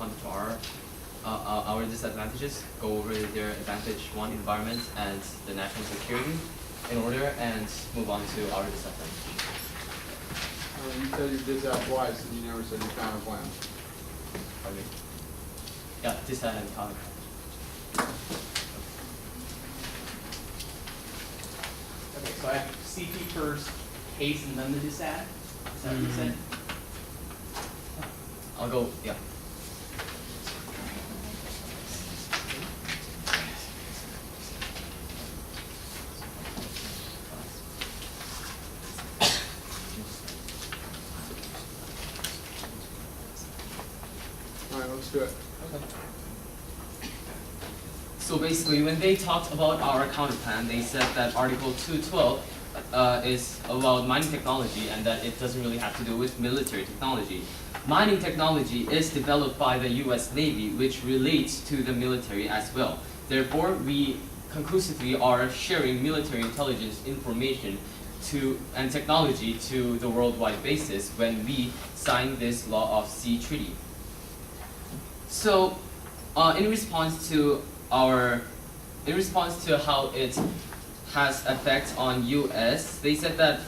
respond to our disadvantages, go over their advantage one, environment, and the national security in order, and move on to our disadvantage. You said you did that twice, and you never said your counter plan. Pardon me. Yeah, disad and counter. Okay, so I have CP first, case, and then the disad? Is that what you said? I'll go, yeah. All right, let's do it. So basically, when they talked about our counter plan, they said that Article 212 is about mining technology and that it doesn't really have to do with military technology. Mining technology is developed by the US Navy, which relates to the military as well. Therefore, we conclusively are sharing military intelligence information and technology to the worldwide basis when we sign this Law of Sea Treaty. So, in response to how it has effect on US, they said that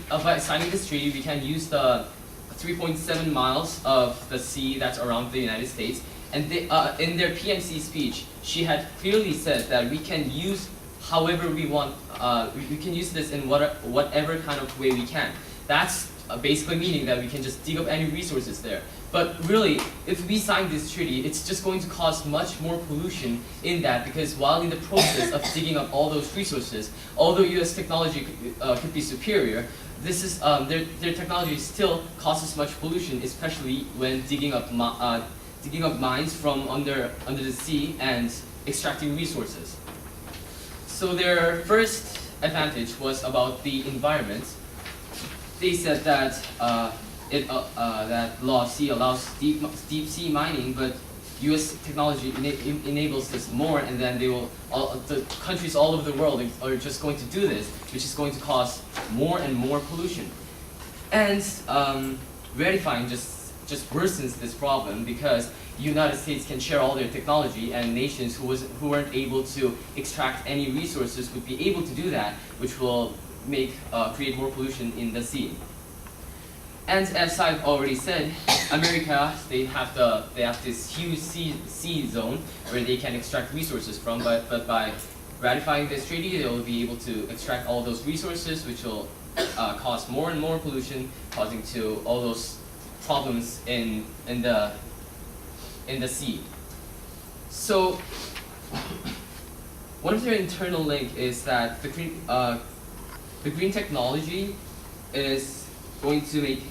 by signing this treaty, we can use the 3.7 miles of the sea that's around the United States. And they, in their PMC speech, she had clearly said that we can use however we want, we can use this in whatever kind of way we can. That's basically meaning that we can just dig up any resources there. But really, if we sign this treaty, it's just going to cause much more pollution in that, because while in the process of digging up all those resources, although US technology could be superior, this is, their technology still causes much pollution, especially when digging up mines from under the sea and extracting resources. So their first advantage was about the environment. They said that that Law of Sea allows deep sea mining, but U.S. technology enables this more, and then the countries all over the world are just going to do this, which is going to cause more and more pollution. And ratifying just worsens this problem, because the United States can share all their technology, and nations who weren't able to extract any resources would be able to do that, which will create more pollution in the sea. And as I've already said, America, they have this huge sea zone where they can extract resources from, but by ratifying this treaty, they will be able to extract all those resources, which will cause more and more pollution, causing to all those problems in the sea. So one of their internal link is that the green technology is going to make.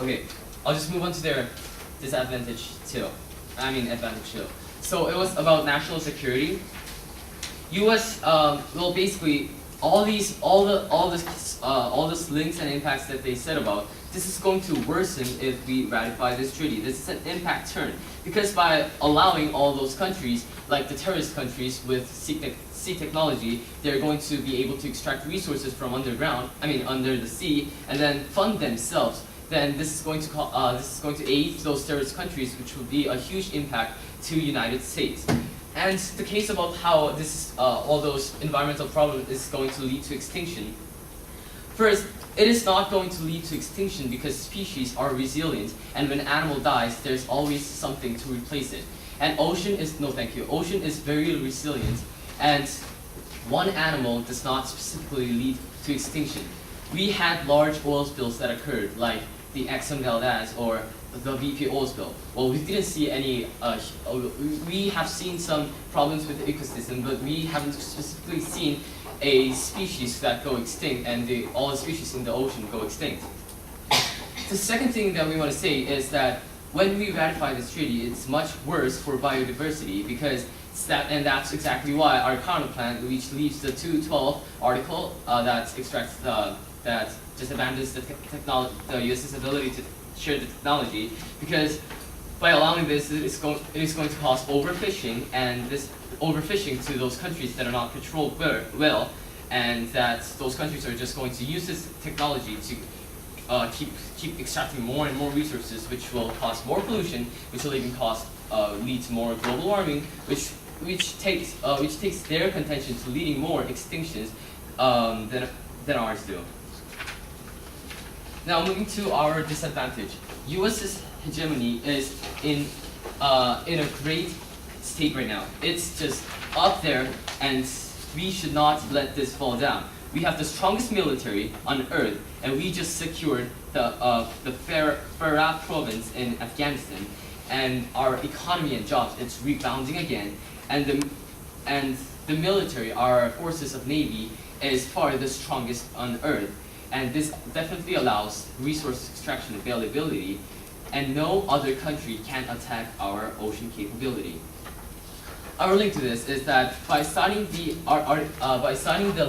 Okay, I'll just move on to their advantage too. So it was about national security. U.S. Well, basically all this links and impacts that they said about. This is going to worsen if we ratify this treaty. This is an impact turn, because by allowing all those countries, like the terrorist countries with sea technology, they're going to be able to extract resources from under the sea, and then fund themselves. Then this is going to aid those terrorist countries, which will be a huge impact to United States. And the case about how this all those environmental problems is going to lead to extinction. First, it is not going to lead to extinction because species are resilient, and when an animal dies, there's always something to replace it. And ocean is very resilient, and one animal does not specifically lead to extinction. We had large oil spills that occurred, like the Exxon Valdez or the BP oil spill. Well, we didn't see any, we have seen some problems with the ecosystem, but we haven't specifically seen a species that go extinct, and all the species in the ocean go extinct. The second thing that we want to say is that when we ratify this treaty, it's much worse for biodiversity, because that's exactly why our counter plan, which leaves the 212 article that extracts that disadvantages the U.S.'s ability to share the technology, because by allowing this, it is going to cause overfishing, and this overfishing to those countries that are not controlled well, and that those countries are just going to use this technology to keep extracting more and more resources, which will cause more pollution, which will even lead to more global warming, which takes their contention to leading more extinctions than ours do. Now moving to our disadvantage, U.S.'s hegemony is in a great state right now. It's just up there, and we should not let this fall down. We have the strongest military on earth, and we just secured the Farah province in Afghanistan, and our economy and jobs, it's rebounding again, and the military, our forces of Navy, is far the strongest on earth, and this definitely allows resource extraction availability, and no other country can attack our ocean capability. Our link to this is that by signing the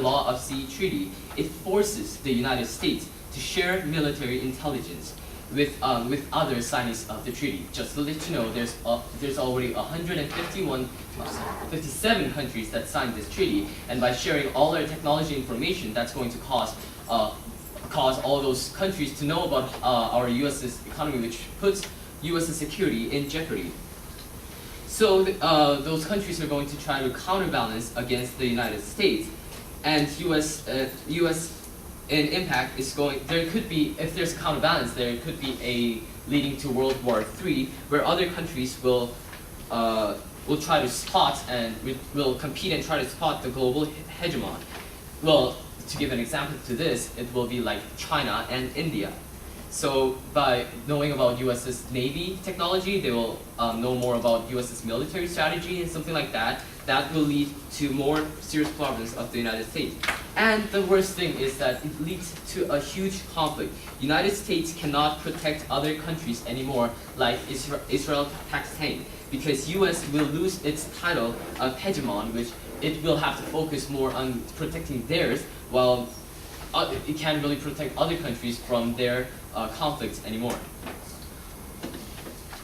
Law of Sea Treaty, it forces the United States to share military intelligence with other signees of the treaty. Just to let you know, there's already 57 countries that signed this treaty, and by sharing all their technology information, that's going to cause all those countries to know about our U.S.'s economy, which puts U.S.'s security in jeopardy. So those countries are going to try to counterbalance against the United States, and U.S. in impact is going. There could be, if there's a counterbalance, there could be a leading to World War III, where other countries will try to spot and will compete and try to spot the global hegemon. Well, to give an example to this, it will be like China and India. So by knowing about U.S.'s Navy technology, they will know more about U.S.'s military strategy and something like that. That will lead to more serious problems of the United States. And the worst thing is that it leads to a huge conflict. United States cannot protect other countries anymore, like Israel, Pakistan, because U.S. will lose its title of hegemon, which it will have to focus more on protecting theirs, while it can't really protect other countries from their conflicts anymore.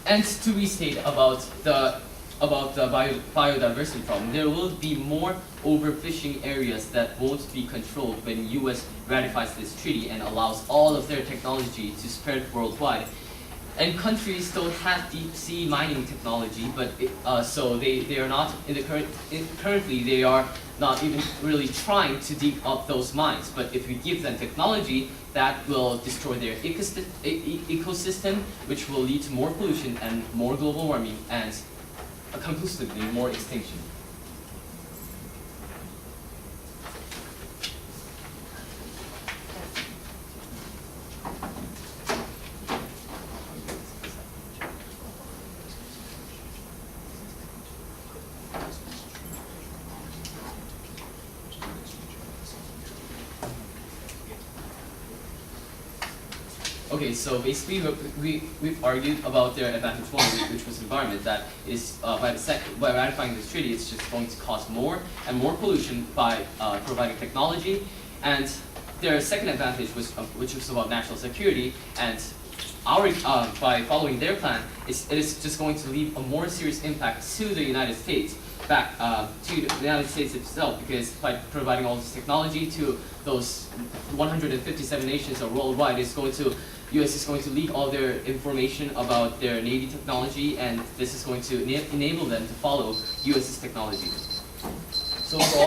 And to restate about the biodiversity problem, there will be more overfishing areas that won't be controlled when U.S. ratifies this treaty and allows all of their technology to spread worldwide. And countries don't have deep sea mining technology, but so they are not currently they are not even really trying to dig up those mines. But if we give them technology, that will destroy their ecosystem, which will lead to more pollution and more global warming and conclusively more extinction. Okay, so basically we've argued about their advantage one, which was environment. That is by ratifying this treaty, it's just going to cause more and more pollution by providing technology. And their second advantage was which was about national security. And our by following their plan, it is just going to leave a more serious impact to the United States, back to the United States itself, because by providing all this technology to those 157 nations worldwide, U.S. is going to leak all their information about their Navy technology, and this is going to enable them to follow U.S.'s technology. So overall,